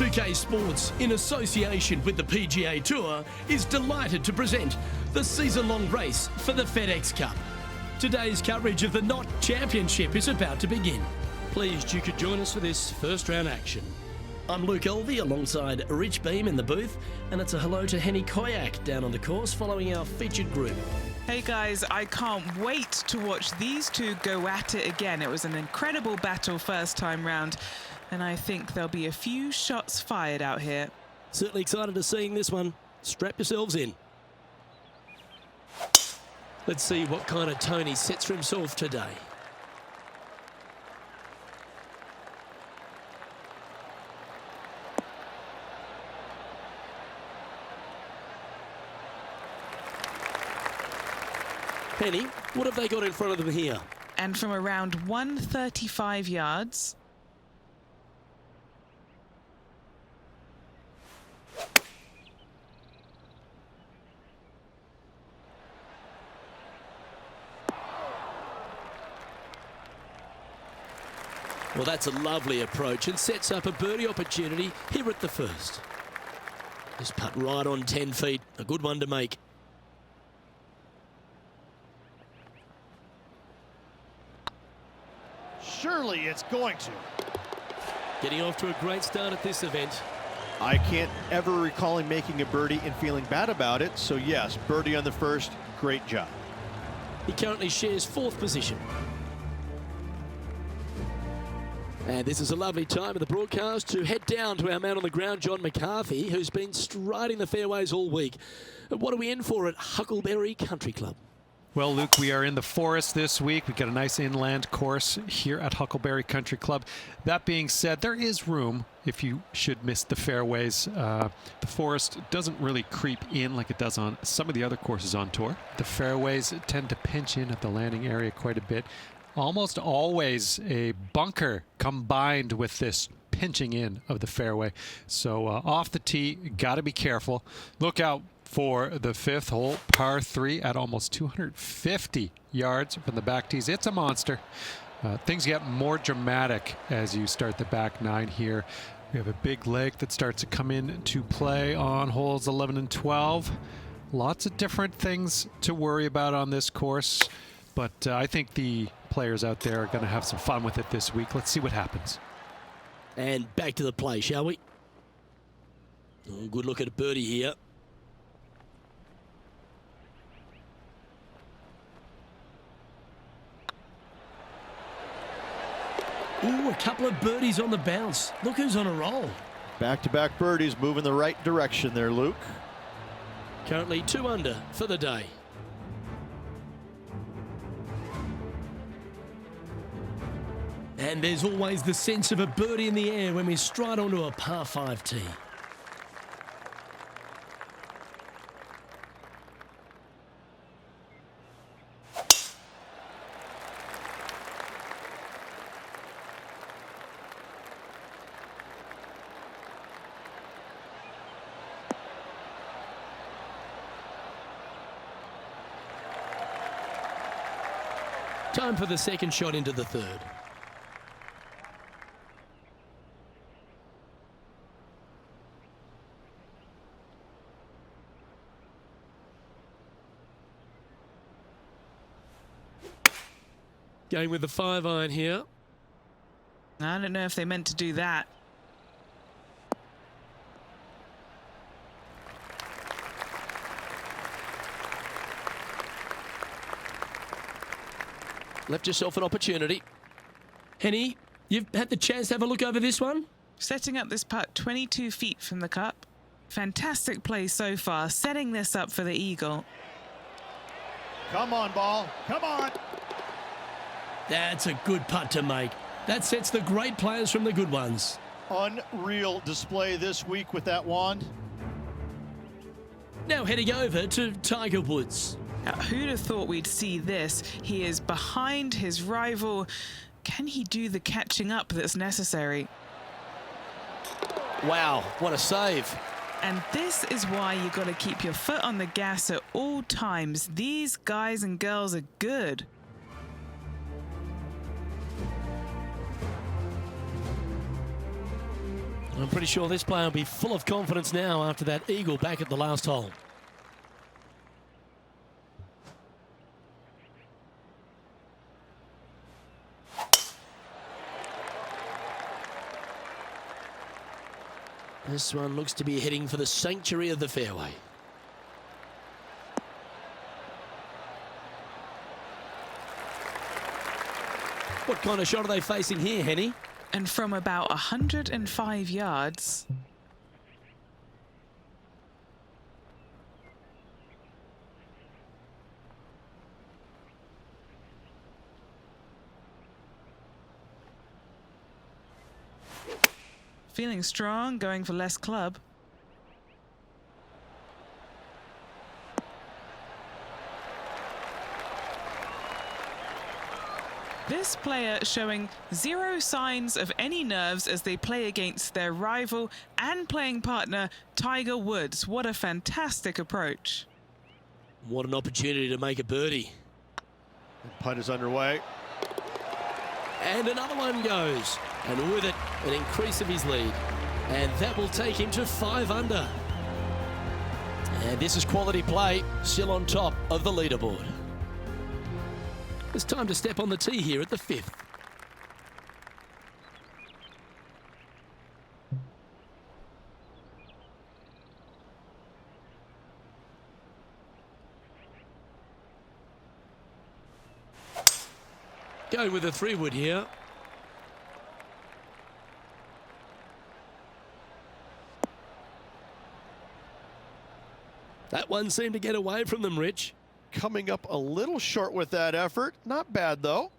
2K Sports, in association with the PGA Tour, is delighted to present the season-long race for the FedEx Cup. Today's coverage of the Knott Championship is about to begin. Pleased you could join us for this first-round action. I'm Luke Elvey alongside Rich Beam in the booth, and it's a hello to Henny Koyak down on the course following our featured group. Hey guys, I can't wait to watch these two go at it again. It was an incredible battle first time round, and I think there'll be a few shots fired out here. Certainly excited to seeing this one. Strap yourselves in. Let's see what kind of tone he sets for himself today. Penny, what have they got in front of them here? And from around 135 yards. Well, that's a lovely approach and sets up a birdie opportunity here at the first. This putt right on 10 feet, a good one to make. Surely it's going to. Getting off to a great start at this event. I can't ever recall him making a birdie and feeling bad about it, so yes, birdie on the first, great job. He currently shares 4th position. And this is a lovely time of the broadcast to head down to our man on the ground, John McCarthy, who's been striding the fairways all week. What are we in for at Huckleberry Country Club? Well, Luke, we are in the forest this week. We've got a nice inland course here at Huckleberry Country Club. That being said, there is room if you should miss the fairways. The forest doesn't really creep in like it does on some of the other courses on tour. The fairways tend to pinch in at the landing area quite a bit. Almost always a bunker combined with this pinching in of the fairway. So off the tee, got to be careful. Look out for the 5th hole, par 3 at almost 250 yards from the back tees. It's a monster. Things get more dramatic as you start the back 9 here. We have a big leg that starts to come into play on holes 11 and 12. Lots of different things to worry about on this course, but I think the players out there are going to have some fun with it this week. Let's see what happens. And back to the play, shall we? Oh, good look at a birdie here. Ooh, a couple of birdies on the bounce. Look who's on a roll. Back-to-back birdies, moving the right direction there, Luke. Currently 2 under for the day. And there's always the sense of a birdie in the air when we stride onto a par 5 tee. Time for the second shot into the 3rd. Going with the 5-iron here. I don't know if they meant to do that. Left yourself an opportunity. Henny, you've had the chance to have a look over this one? Setting up this putt 22 feet from the cup. Fantastic play so far, setting this up for the eagle. Come on, ball. Come on. That's a good putt to make. That sets the great players from the good ones. Unreal display this week with that wand. Now heading over to Tiger Woods. Now, who'd have thought we'd see this? He is behind his rival. Can he do the catching up that's necessary? Wow, what a save. And this is why you got to keep your foot on the gas at all times. These guys and girls are good. I'm pretty sure this player will be full of confidence now after that eagle back at the last hole. This one looks to be heading for the sanctuary of the fairway. What kind of shot are they facing here, Henny? And from about 105 yards. Feeling strong, going for less club. This player showing zero signs of any nerves as they play against their rival and playing partner, Tiger Woods. What a fantastic approach. What an opportunity to make a birdie. Putt is underway. And another one goes. And with it, an increase of his lead. And that will take him to 5 under. And this is quality play, still on top of the leaderboard. It's time to step on the tee here at the 5th. Going with a 3-wood here. That one seemed to get away from them, Rich. Coming up a little short with that effort. Not bad, though.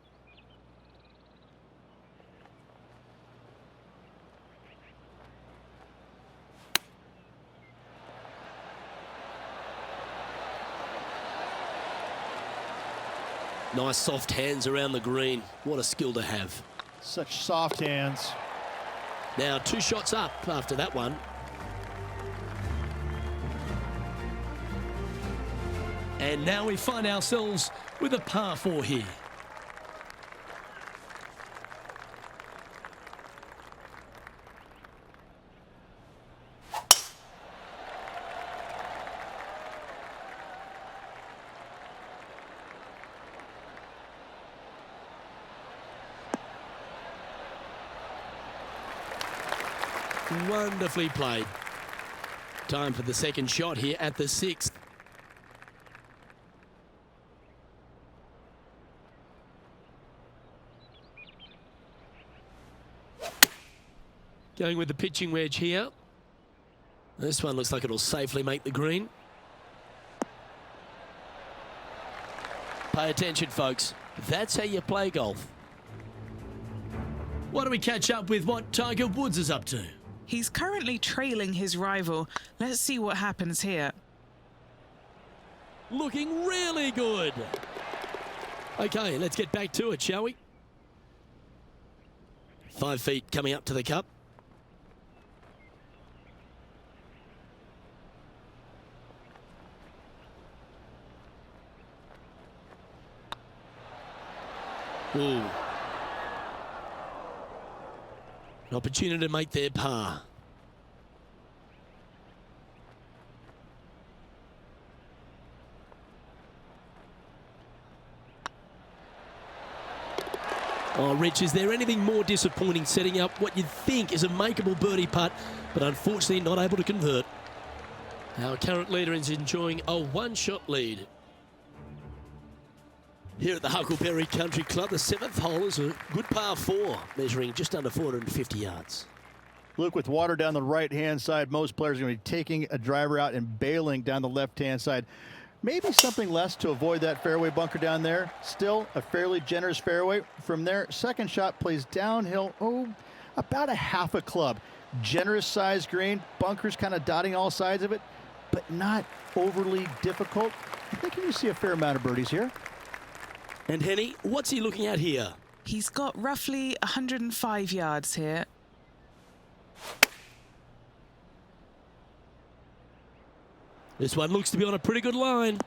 Nice soft hands around the green. What a skill to have. Such soft hands. Now 2 shots up after that one. And now we find ourselves with a par 4 here. Wonderfully played. Time for the second shot here at the 6th. Going with the pitching wedge here. This one looks like it'll safely make the green. Pay attention, folks. That's how you play golf. Why don't we catch up with what Tiger Woods is up to? He's currently trailing his rival. Let's see what happens here. Looking really good. Okay, let's get back to it, shall we? 5 feet coming up to the cup. Ooh. An opportunity to make their par. Oh, Rich, is there anything more disappointing setting up what you'd think is a makeable birdie putt, but unfortunately not able to convert? Our current leader is enjoying a 1-shot lead. Here at the Huckleberry Country Club, the 7th hole is a good par 4, measuring just under 450 yards. Luke, with water down the right-hand side, most players are going to be taking a driver out and bailing down the left-hand side. Maybe something less to avoid that fairway bunker down there. Still a fairly generous fairway. From there, second shot plays downhill, about a half a club. Generous size green, bunkers kind of dotting all sides of it, but not overly difficult. I think you see a fair amount of birdies here. And Henny, what's he looking at here? He's got roughly 105 yards here. This one looks to be on a pretty good line.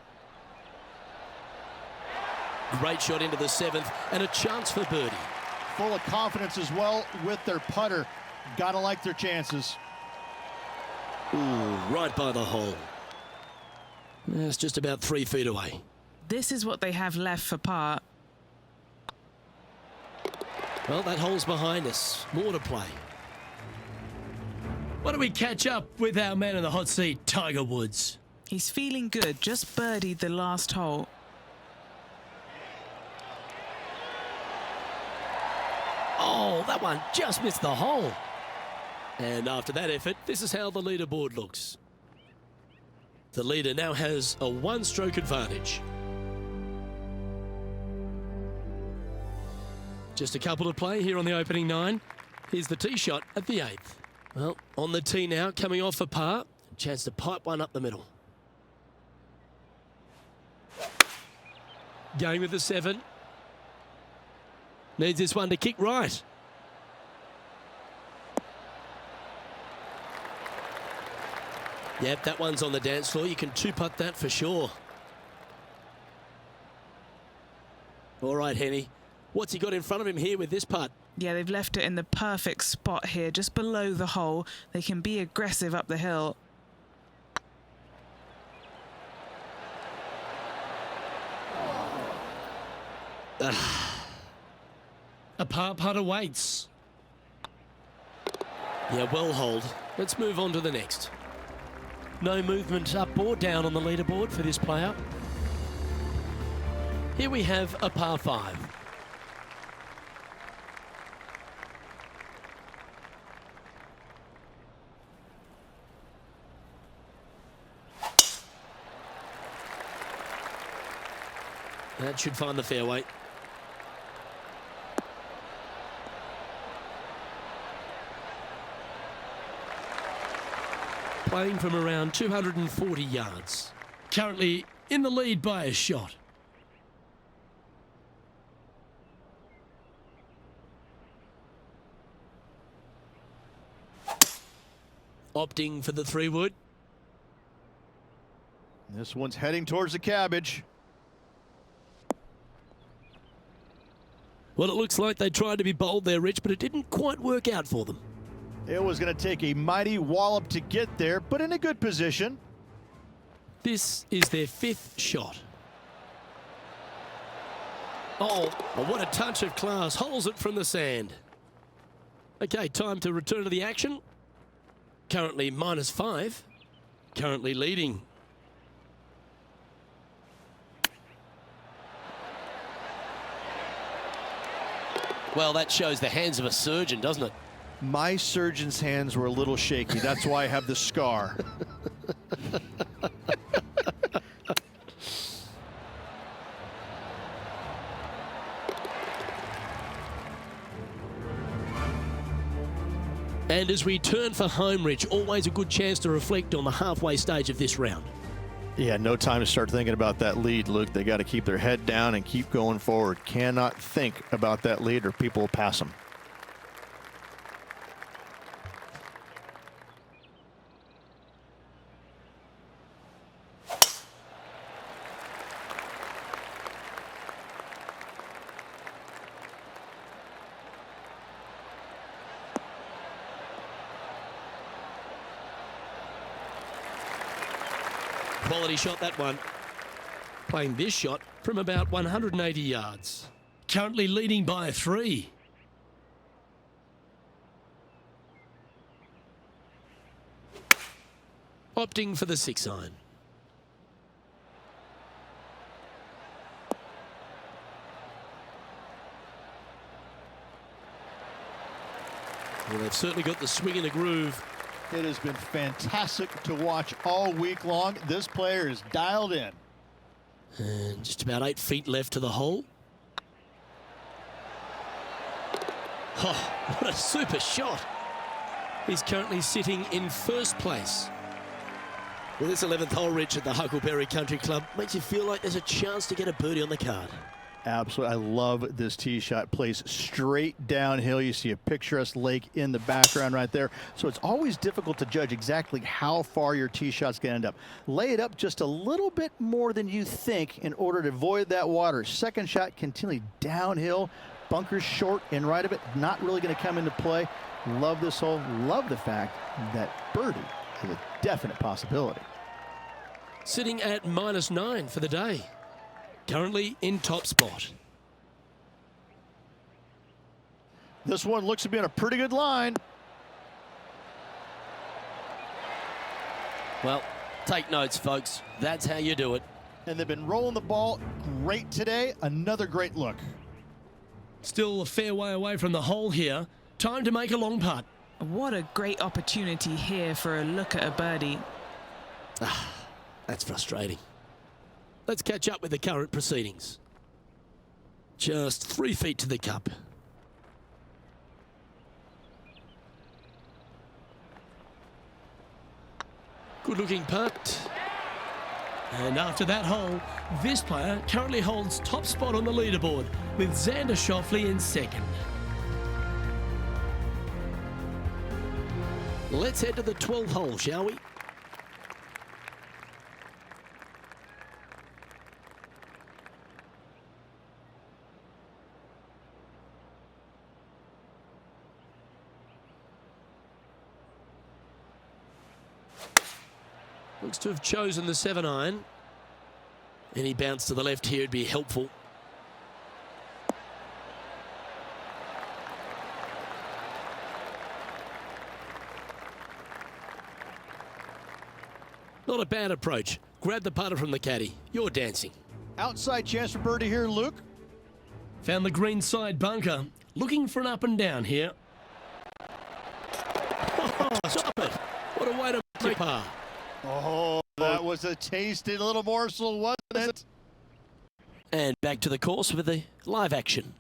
Great shot into the 7th and a chance for birdie. Full of confidence as well with their putter. Gotta like their chances. Ooh, right by the hole. It's just about 3 feet away. This is what they have left for par. Well, that hole's behind us. More to play. Why don't we catch up with our man in the hot seat, Tiger Woods? He's feeling good, just birdied the last hole. Oh, that one just missed the hole. And after that effort, this is how the leaderboard looks. The leader now has a 1-stroke advantage. Just a couple to play here on the opening 9. Here's the tee shot at the 8th. Well, on the tee now, coming off for par. A chance to pipe one up the middle. Going with the 7. Needs this one to kick right. Yep, that one's on the dance floor. You can 2-putt that for sure. All right, Henny. What's he got in front of him here with this putt? Yeah, they've left it in the perfect spot here, just below the hole. They can be aggressive up the hill. A par putt awaits. Yeah, well hold. Let's move on to the next. No movement up or down on the leaderboard for this player. Here we have a par 5. That should find the fairway. Playing from around 240 yards. Currently in the lead by a shot. Opting for the 3-wood. This one's heading towards the cabbage. Well, it looks like they tried to be bold there, Rich, but it didn't quite work out for them. It was going to take a mighty wallop to get there, but in a good position. This is their 5th shot. Oh, what a touch of class. Holes it from the sand. Okay, time to return to the action. Currently -5. Currently leading. Well, that shows the hands of a surgeon, doesn't it? My surgeon's hands were a little shaky. That's why I have the scar. And as we turn for home, Rich, always a good chance to reflect on the halfway stage of this round. Yeah, no time to start thinking about that lead, Luke. They got to keep their head down and keep going forward. Cannot think about that lead or people will pass them. Quality shot, that one. Playing this shot from about 180 yards. Currently leading by 3. Opting for the 6-iron. Well, they've certainly got the swing and the groove. It has been fantastic to watch all week long. This player is dialed in. And just about 8 feet left to the hole. Oh, what a super shot. He's currently sitting in 1st place. Well, this 11th hole, Rich, at the Huckleberry Country Club makes you feel like there's a chance to get a birdie on the card. Absolutely. I love this tee shot. Plays straight downhill. You see a picturesque lake in the background right there. So it's always difficult to judge exactly how far your tee shot's going to end up. Lay it up just a little bit more than you think in order to avoid that water. Second shot continually downhill. Bunkers short and right of it, not really going to come into play. Love this hole. Love the fact that birdie is a definite possibility. Sitting at -9 for the day. Currently in top spot. This one looks to be on a pretty good line. Well, take notes, folks. That's how you do it. And they've been rolling the ball great today. Another great look. Still a fair way away from the hole here. Time to make a long putt. What a great opportunity here for a look at a birdie. That's frustrating. Let's catch up with the current proceedings. Just 3 feet to the cup. Good looking putt. And after that hole, this player currently holds top spot on the leaderboard with Xander Schauffele in second. Let's head to the 12th hole, shall we? Looks to have chosen the 7-iron. Any bounce to the left here would be helpful. Not a bad approach. Grab the putter from the caddy. You're dancing. Outside chance for birdie here, Luke. Found the green side bunker. Looking for an up and down here. Oh, stop it. What a way to make par. Oh, that was a tasty little morsel, wasn't it? And back to the course with the live action.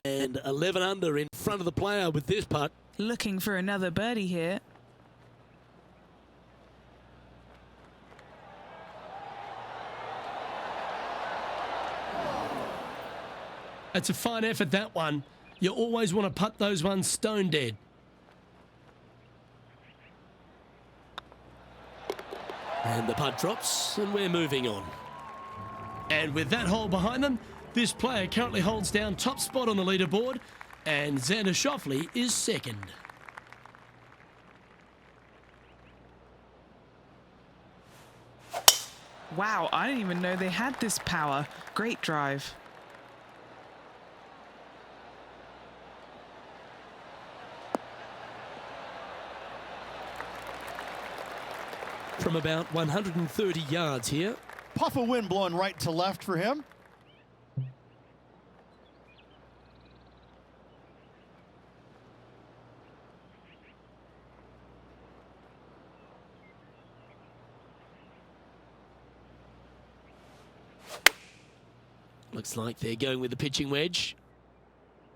And 11 under in front of the player with this putt. Looking for another birdie here. That's a fine effort, that one. You always want to putt those ones stone dead. And the putt drops, and we're moving on. And with that hole behind them, this player currently holds down top spot on the leaderboard, and Xander Schauffele is second. Wow, I didn't even know they had this power. Great drive. From about 130 yards here. Puff of wind blowing right to left for him. Looks like they're going with the pitching wedge.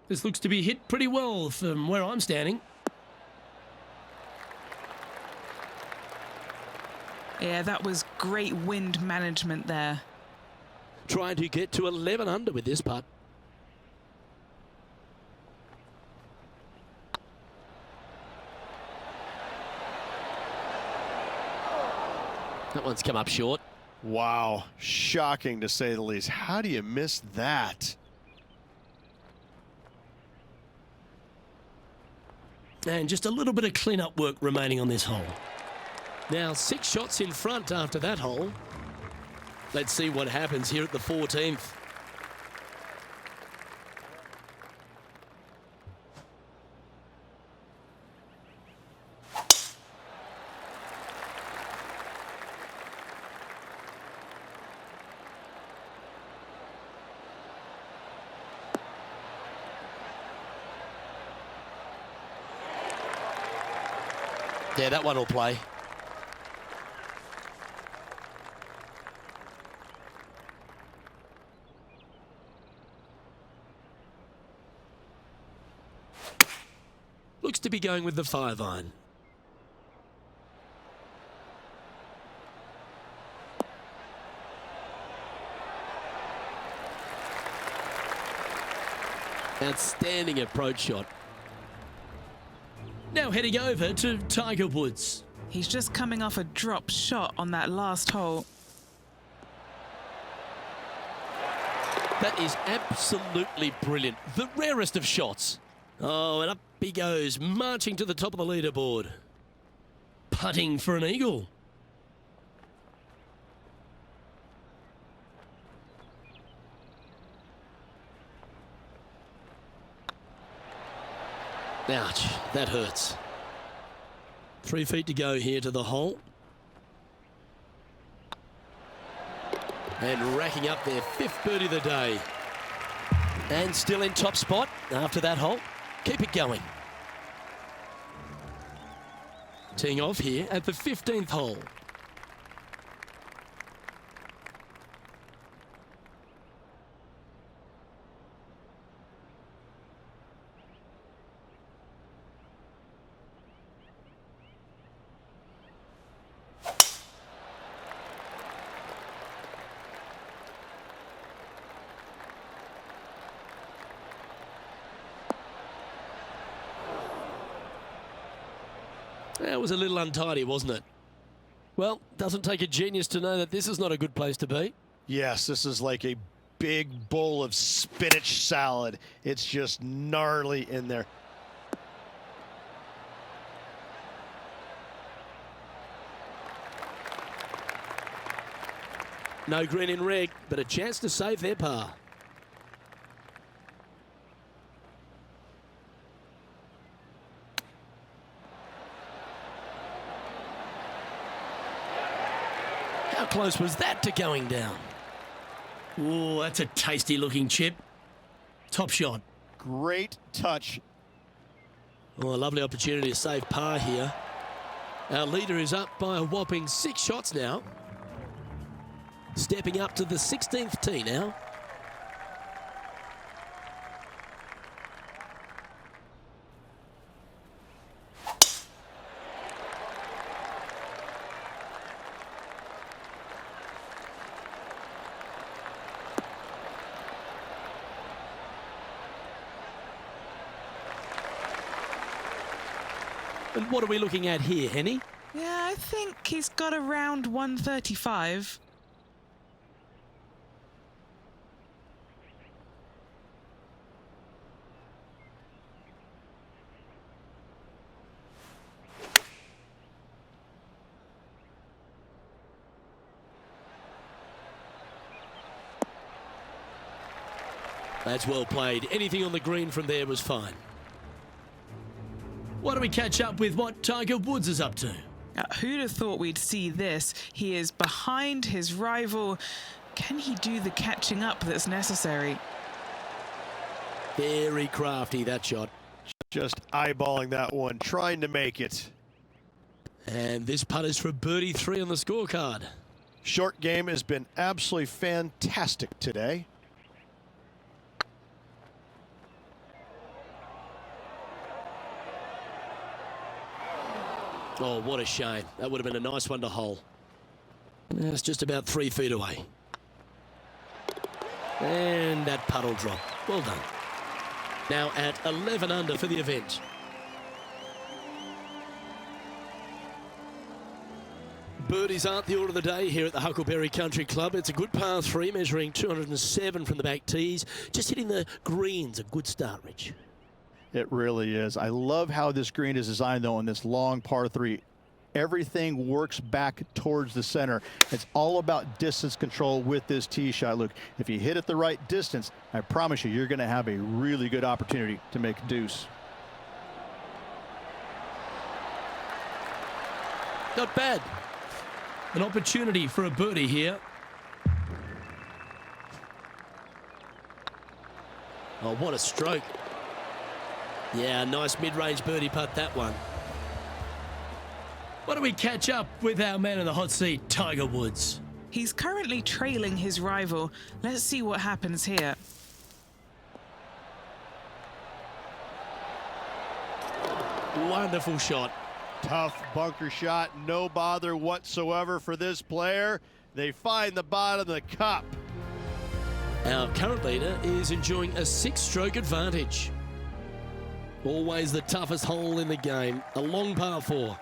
This looks to be hit pretty well from where I'm standing. Yeah, that was great wind management there. Trying to get to 11 under with this putt. That one's come up short. Wow, shocking to say the least. How do you miss that? And just a little bit of clean-up work remaining on this hole. Now 6 shots in front after that hole. Let's see what happens here at the 14th. Yeah, that one will play. Looks to be going with the 5-iron. Outstanding approach shot. Now heading over to Tiger Woods. He's just coming off a drop shot on that last hole. That is absolutely brilliant. The rarest of shots. Oh, and up he goes, marching to the top of the leaderboard. Putting for an eagle. Ouch, that hurts. 3 feet to go here to the hole. And racking up their 5th birdie of the day. And still in top spot after that hole. Keep it going. Teeing off here at the 15th hole. That was a little untidy, wasn't it? Well, doesn't take a genius to know that this is not a good place to be. Yes, this is like a big bowl of spinach salad. It's just gnarly in there. No green in red, but a chance to save their par. How close was that to going down? Oh, that's a tasty looking chip. Top shot. Great touch. Oh, a lovely opportunity to save par here. Our leader is up by a whopping 6 shots now. Stepping up to the 16th tee now. And what are we looking at here, Henny? Yeah, I think he's got around 135. That's well played. Anything on the green from there was fine. Why don't we catch up with what Tiger Woods is up to? Who'd have thought we'd see this? He is behind his rival. Can he do the catching up that's necessary? Very crafty, that shot. Just eyeballing that one, trying to make it. And this putt is for birdie 3 on the scorecard. Short game has been absolutely fantastic today. Oh, what a shame. That would have been a nice one to hole. It's just about 3 feet away. And that puddle drop. Well done. Now at 11 under for the event. Birdies aren't the order of the day here at the Huckleberry Country Club. It's a good par 3 measuring 207 from the back tees. Just hitting the greens, a good start, Rich. It really is. I love how this green is designed, though, on this long par 3. Everything works back towards the center. It's all about distance control with this tee shot. Look, if you hit it the right distance, I promise you, you're going to have a really good opportunity to make a deuce. Not bad. An opportunity for a birdie here. Oh, what a stroke. Yeah, nice mid-range birdie putt, that one. Why don't we catch up with our man in the hot seat, Tiger Woods? He's currently trailing his rival. Let's see what happens here. Wonderful shot. Tough bunker shot, no bother whatsoever for this player. They find the bottom of the cup. Our current leader is enjoying a 6-stroke advantage. Always the toughest hole in the game, a long par 4.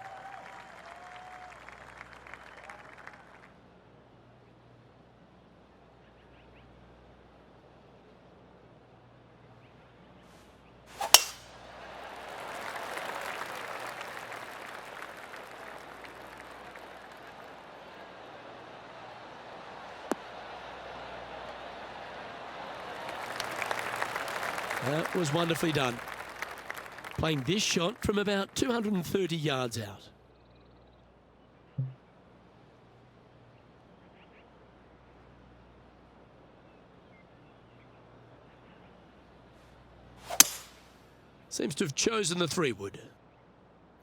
That was wonderfully done. Playing this shot from about 230 yards out. Seems to have chosen the 3-wood.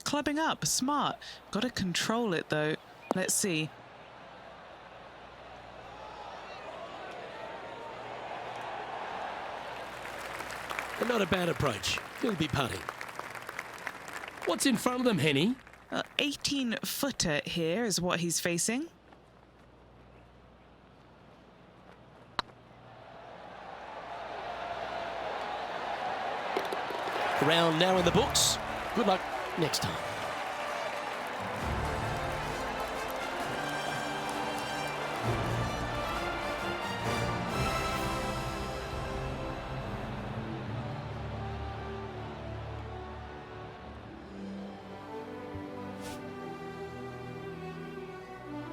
Clubbing up, smart. Got to control it though. Let's see. And not a bad approach. He'll be putting. What's in front of them, Henny? 18-footer here is what he's facing. Round now in the books. Good luck next time.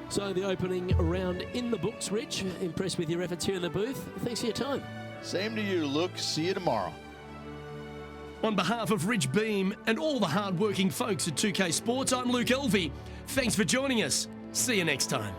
So the opening round in the books, Rich. Impressed with your efforts here in the booth. Thanks for your time. Same to you, Luke. See you tomorrow. On behalf of Rich Beam and all the hard-working folks at 2K Sports, I'm Luke Elvey. Thanks for joining us. See you next time.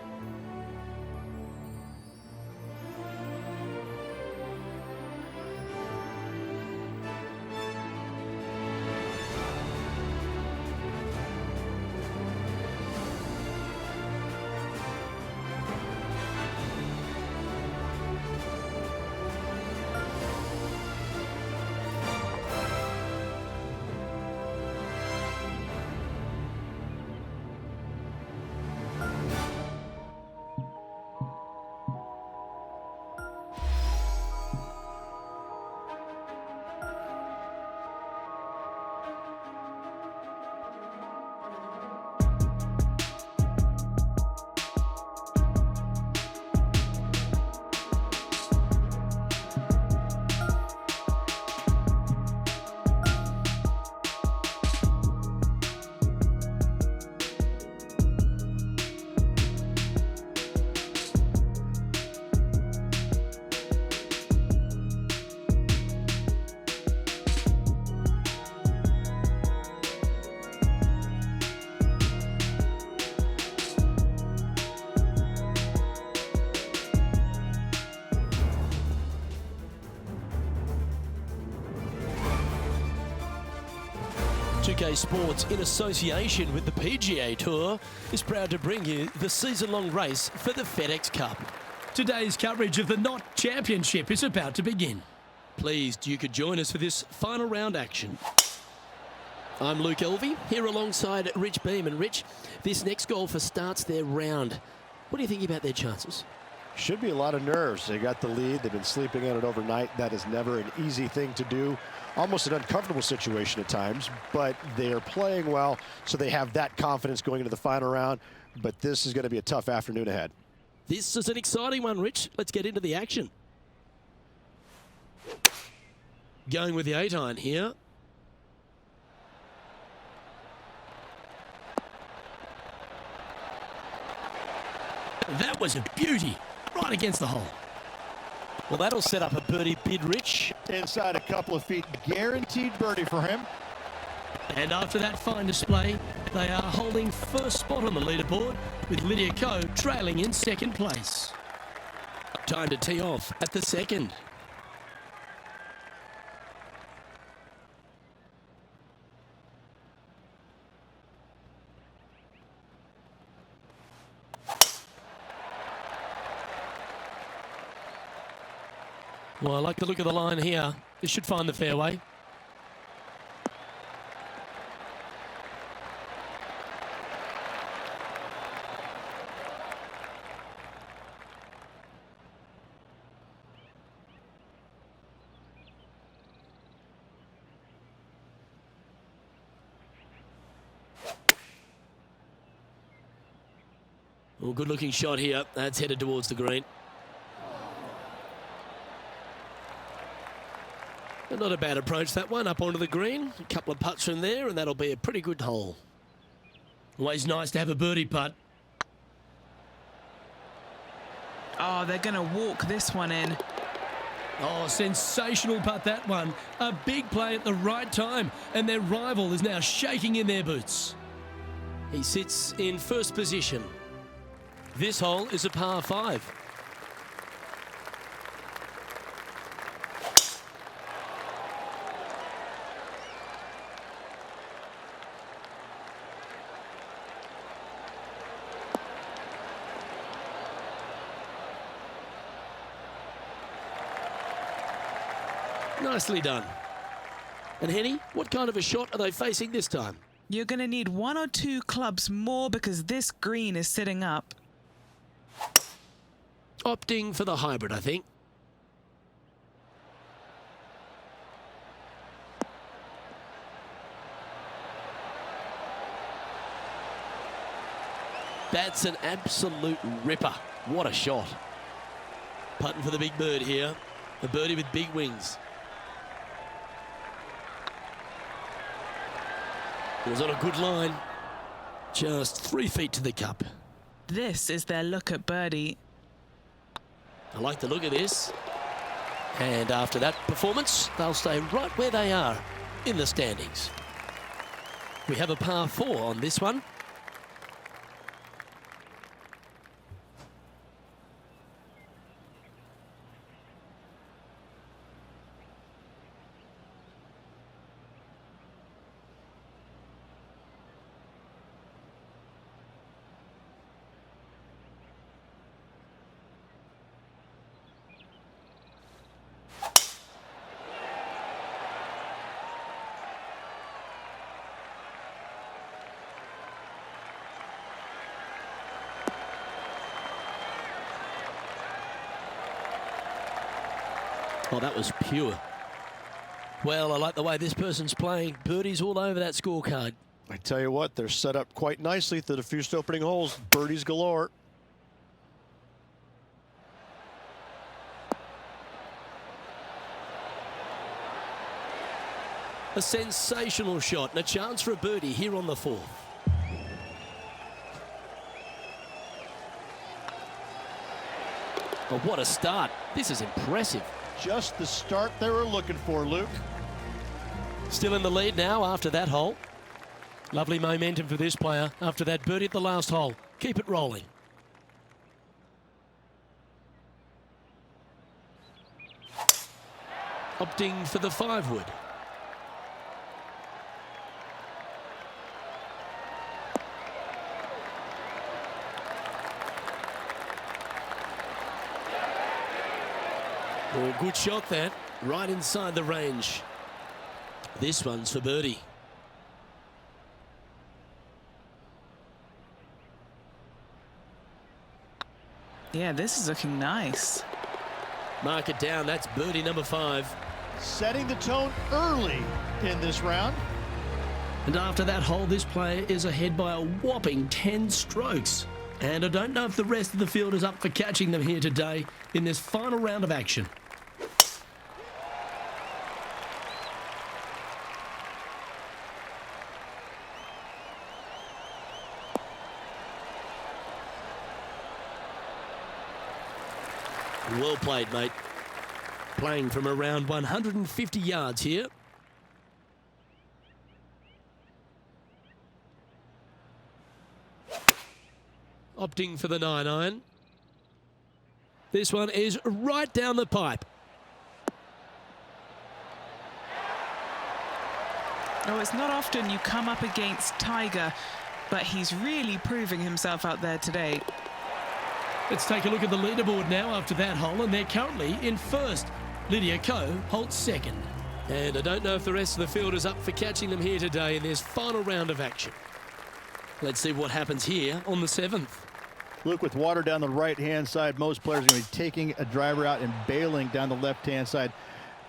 UK Sports, in association with the PGA Tour, is proud to bring you the season-long race for the FedEx Cup. Today's coverage of the Knott Championship is about to begin. Pleased you could join us for this final round action. I'm Luke Elvey, here alongside Rich Beam. And Rich, this next golfer starts their round. What do you think about their chances? Should be a lot of nerves. They got the lead. They've been sleeping on it overnight. That is never an easy thing to do. Almost an uncomfortable situation at times, but they are playing well, so they have that confidence going into the final round. But this is going to be a tough afternoon ahead. This is an exciting one, Rich. Let's get into the action. Going with the 8-iron here. That was a beauty. Right against the hole. Well, that'll set up a birdie bid, Rich. Inside a couple of feet, guaranteed birdie for him. And after that fine display, they are holding first spot on the leaderboard, with Lydia Ko trailing in second place. Time to tee off at the second. Well, I like the look of the line here. This should find the fairway. Well, good looking shot here. That's headed towards the green. Not a bad approach, that one, up onto the green. A couple of putts from there, and that'll be a pretty good hole. Always nice to have a birdie putt. Oh, they're going to walk this one in. Oh, sensational putt, that one. A big play at the right time, and their rival is now shaking in their boots. He sits in first position. This hole is a par 5. Nicely done. And Henny, what kind of a shot are they facing this time? You're going to need 1 or 2 clubs more because this green is sitting up. Opting for the hybrid, I think. That's an absolute ripper. What a shot. Putting for the big bird here. A birdie with big wings. It was on a good line. Just 3 feet to the cup. This is their look at birdie. I like the look of this. And after that performance, they'll stay right where they are in the standings. We have a par 4 on this one. Oh, that was pure. Well, I like the way this person's playing. Birdies all over that scorecard. I tell you what, they're set up quite nicely through the first opening holes. Birdies galore. A sensational shot and a chance for a birdie here on the 4th. Oh, what a start. This is impressive. Just the start they were looking for, Luke. Still in the lead now after that hole. Lovely momentum for this player after that birdie at the last hole. Keep it rolling. Opting for the 5-wood. Oh, good shot that, right inside the range. This one's for birdie. Yeah, this is looking nice. Mark it down, that's birdie number 5. Setting the tone early in this round. And after that hole, this player is ahead by a whopping 10 strokes. And I don't know if the rest of the field is up for catching them here today in this final round of action. Well played, mate. Playing from around 150 yards here. Opting for the 9-iron. This one is right down the pipe. Oh, it's not often you come up against Tiger, but he's really proving himself out there today. Let's take a look at the leaderboard now after that hole, and they're currently in first. Lydia Ko holds second. And I don't know if the rest of the field is up for catching them here today in this final round of action. Let's see what happens here on the 7th. Luke, with water down the right-hand side, most players are going to be taking a driver out and bailing down the left-hand side.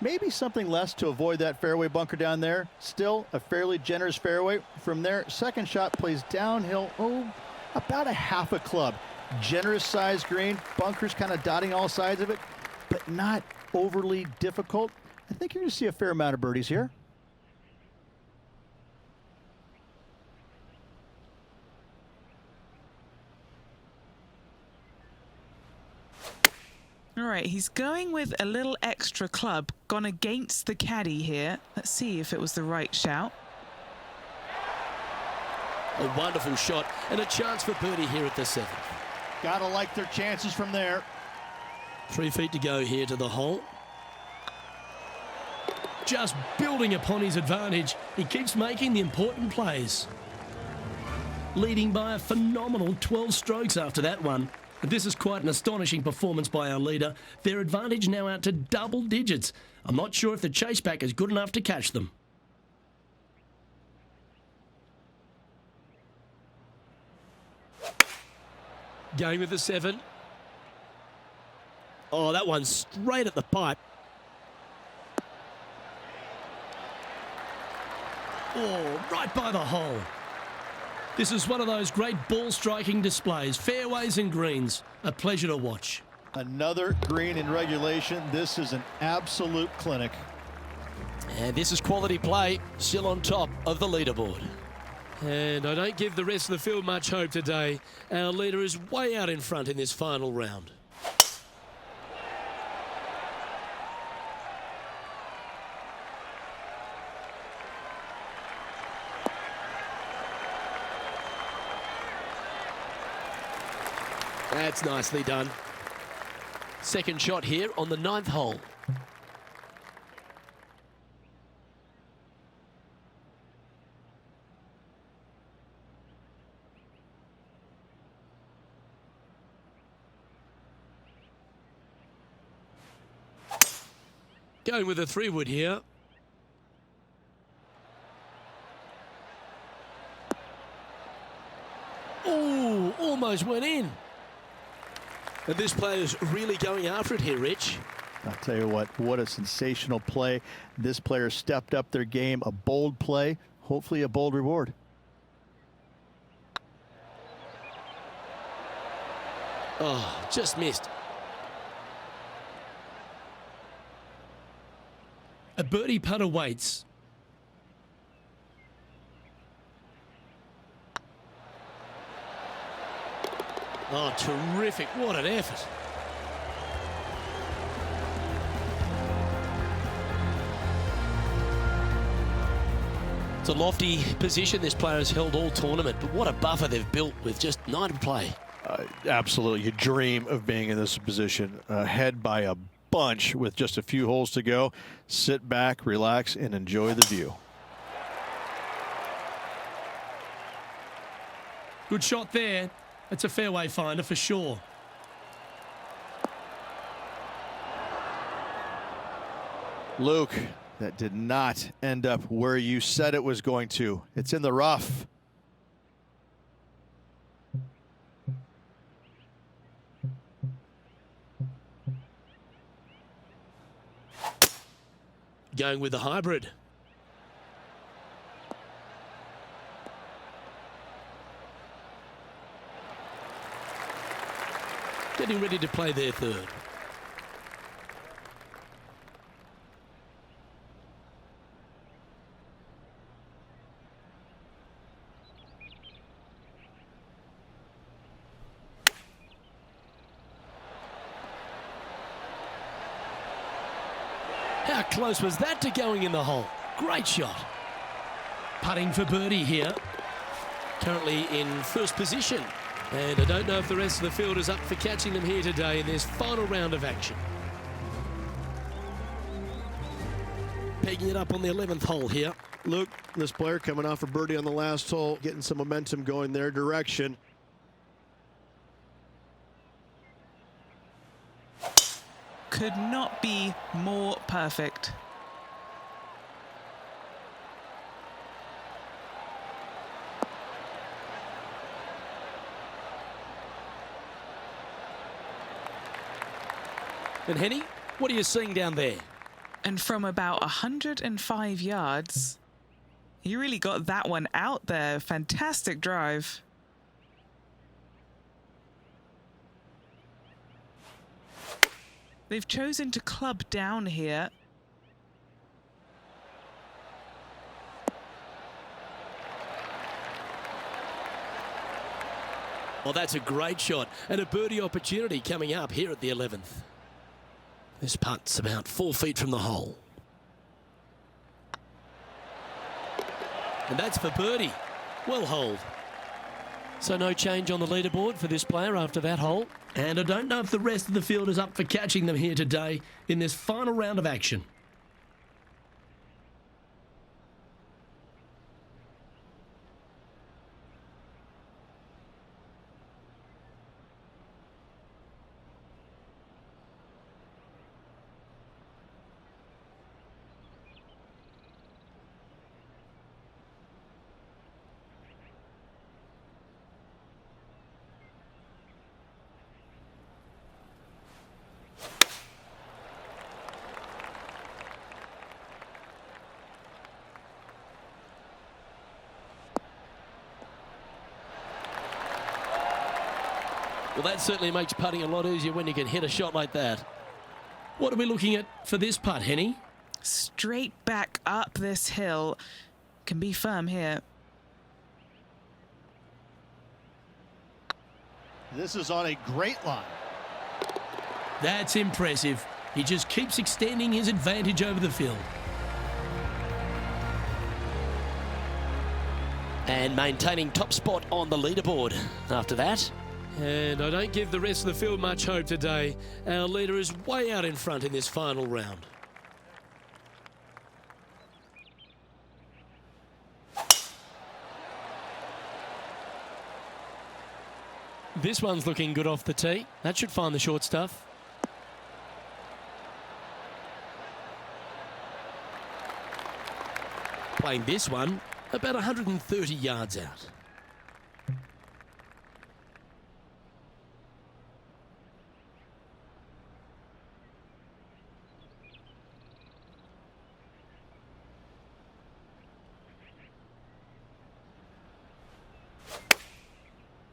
Maybe something less to avoid that fairway bunker down there. Still a fairly generous fairway. From there, second shot plays downhill, about a half a club. Generous size green, bunkers kind of dotting all sides of it, but not overly difficult. I think you're going to see a fair amount of birdies here. All right, he's going with a little extra club, gone against the caddy here. Let's see if it was the right shout. A wonderful shot and a chance for birdie here at the 7th. Gotta like their chances from there. 3 feet to go here to the hole. Just building upon his advantage, he keeps making the important plays. Leading by a phenomenal 12 strokes after that one. This is quite an astonishing performance by our leader. Their advantage now out to double digits. I'm not sure if the chase back is good enough to catch them. Going with the 7. Oh, that one's straight at the pipe. Oh, right by the hole. This is one of those great ball striking displays, fairways and greens. A pleasure to watch. Another green in regulation. This is an absolute clinic. And this is quality play, still on top of the leaderboard. And I don't give the rest of the field much hope today. Our leader is way out in front in this final round. That's nicely done. Second shot here on the 9th hole. Going with a 3-wood here. Oh, almost went in. And this player's really going after it here, Rich. I'll tell you what a sensational play. This player stepped up their game, a bold play, hopefully a bold reward. Oh, just missed. A birdie putt awaits. Oh, terrific. What an effort. It's a lofty position this player has held all tournament, but what a buffer they've built with just 9 to play. Absolutely. You dream of being in this position, ahead by a bunch with just a few holes to go. Sit back, relax, and enjoy the view. Good shot there. It's a fairway finder for sure. Luke, that did not end up where you said it was going to. It's in the rough. Going with the hybrid. Getting ready to play their 3rd. How close was that to going in the hole? Great shot. Putting for birdie here. Currently in first position. And I don't know if the rest of the field is up for catching them here today in this final round of action. Pegging it up on the 11th hole here. Luke, this player coming off a birdie on the last hole, getting some momentum going their direction. Could not be more perfect. And Henny, what are you seeing down there? And from about 105 yards, he really got that one out there. Fantastic drive. They've chosen to club down here. Well, that's a great shot and a birdie opportunity coming up here at the 11th. This putt's about 4 feet from the hole. And that's for birdie. Well holed. So no change on the leaderboard for this player after that hole. And I don't know if the rest of the field is up for catching them here today in this final round of action. Well, that certainly makes putting a lot easier when you can hit a shot like that. What are we looking at for this putt, Henny? Straight back up this hill. Can be firm here. This is on a great line. That's impressive. He just keeps extending his advantage over the field. And maintaining top spot on the leaderboard after that. And I don't give the rest of the field much hope today. Our leader is way out in front in this final round. This one's looking good off the tee. That should find the short stuff. Playing this one about 130 yards out.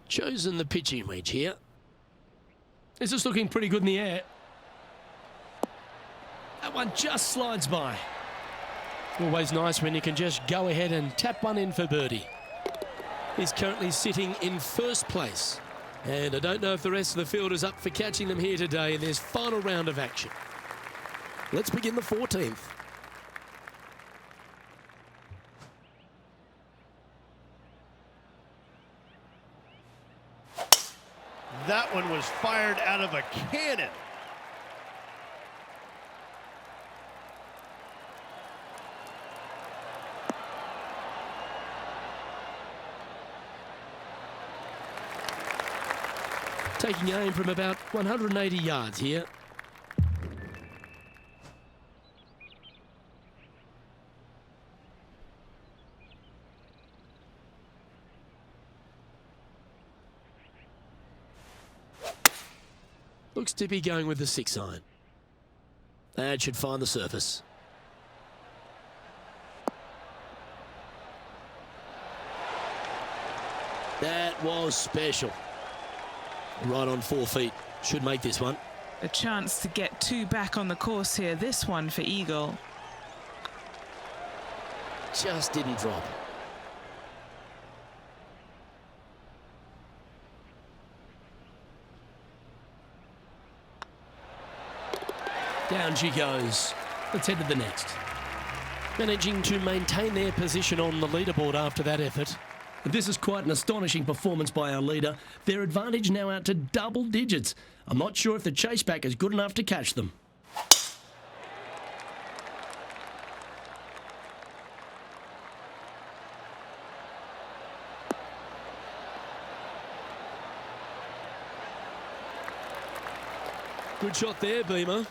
Chosen the pitching wedge here. This is looking pretty good in the air. That one just slides by. Always nice when you can just go ahead and tap one in for birdie. He's currently sitting in first place. And I don't know if the rest of the field is up for catching them here today in this final round of action. Let's begin the 14th. That one was fired out of a cannon. Taking aim from about 180 yards here. Looks to be going with the 6-iron. That should find the surface. That was special. Right on 4 feet. Should make this one. A chance to get two back on the course here. This one for eagle. Just didn't drop. Down she goes. Let's head to the next. Managing to maintain their position on the leaderboard after that effort. This is quite an astonishing performance by our leader. Their advantage now out to double digits. I'm not sure if the chase back is good enough to catch them. Good shot there, Beamer.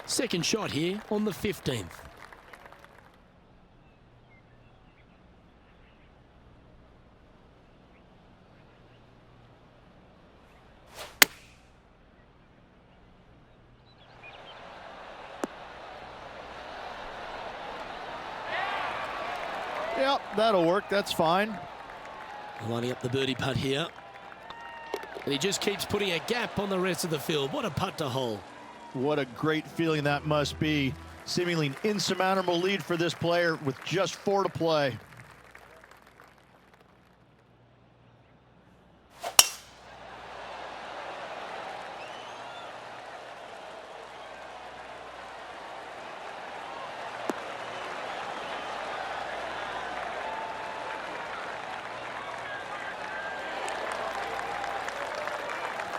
Second shot here on the 15th. Yep, that'll work. That's fine. Lining up the birdie putt here. And he just keeps putting a gap on the rest of the field. What a putt to hole. What a great feeling that must be. Seemingly an insurmountable lead for this player with just 4 to play.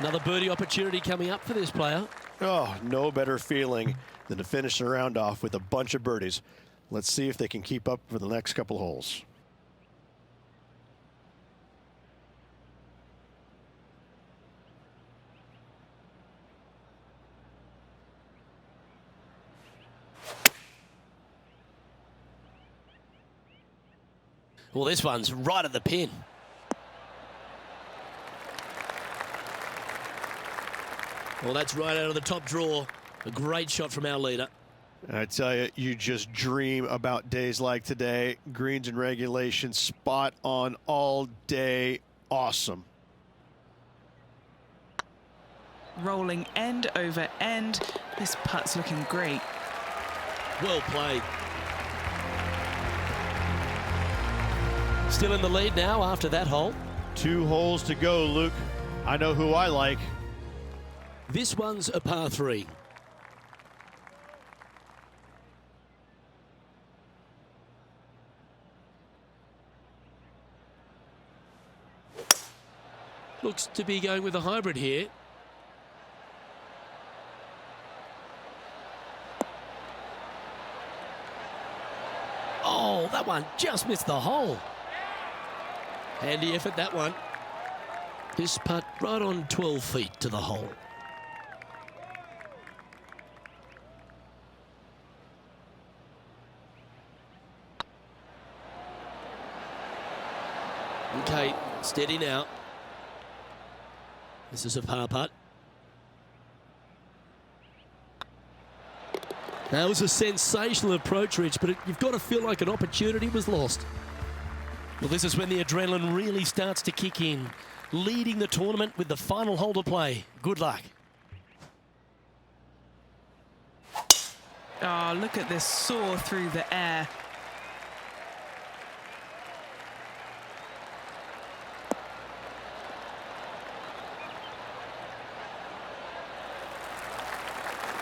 Another birdie opportunity coming up for this player. Oh, no better feeling than to finish the round off with a bunch of birdies. Let's see if they can keep up for the next couple of holes. Well, this one's right at the pin. Well, that's right out of the top drawer. A great shot from our leader. I tell you, you just dream about days like today. Greens and regulation, spot on all day. Awesome. Rolling end over end. This putt's looking great. Well played. Still in the lead now after that hole. 2 holes to go, Luke. I know who I like. This one's a par 3. Looks to be going with a hybrid here. Oh, that one just missed the hole. Handy effort, that one. This putt right on 12 feet to the hole. Okay, steady now. This is a par putt. That was a sensational approach, Rich, but you've got to feel like an opportunity was lost. Well, this is when the adrenaline really starts to kick in. Leading the tournament with the final hole to play. Good luck. Oh, look at this soar through the air.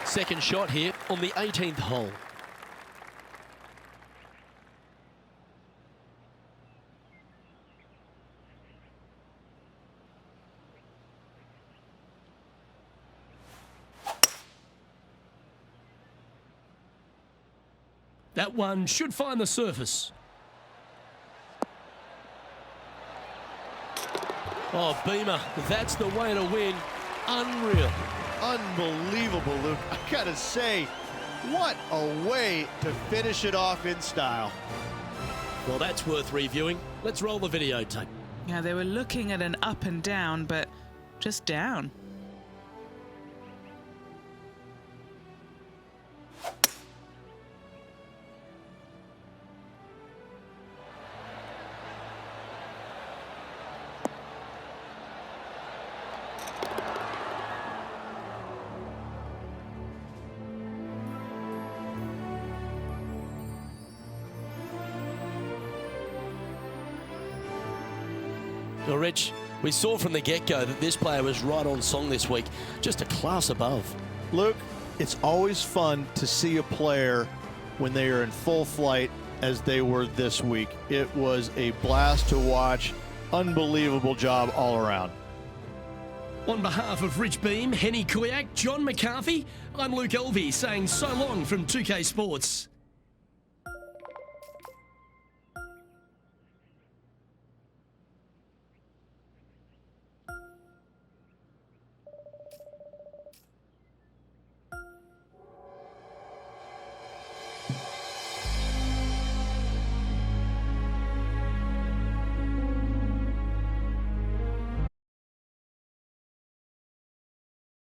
Second shot here on the 18th hole. That one should find the surface. Oh, Beamer, that's the way to win. Unreal. Unbelievable, Luke. I gotta say, what a way to finish it off in style. Well, that's worth reviewing. Let's roll the videotape. Yeah, they were looking at an up and down, but just down. Well, Rich, we saw from the get-go that this player was right on song this week, just a class above. Luke, it's always fun to see a player when they are in full flight as they were this week. It was a blast to watch. Unbelievable job all around. On behalf of Rich Beam, Henny Kuyak, John McCarthy, I'm Luke Elvey saying so long from 2K Sports.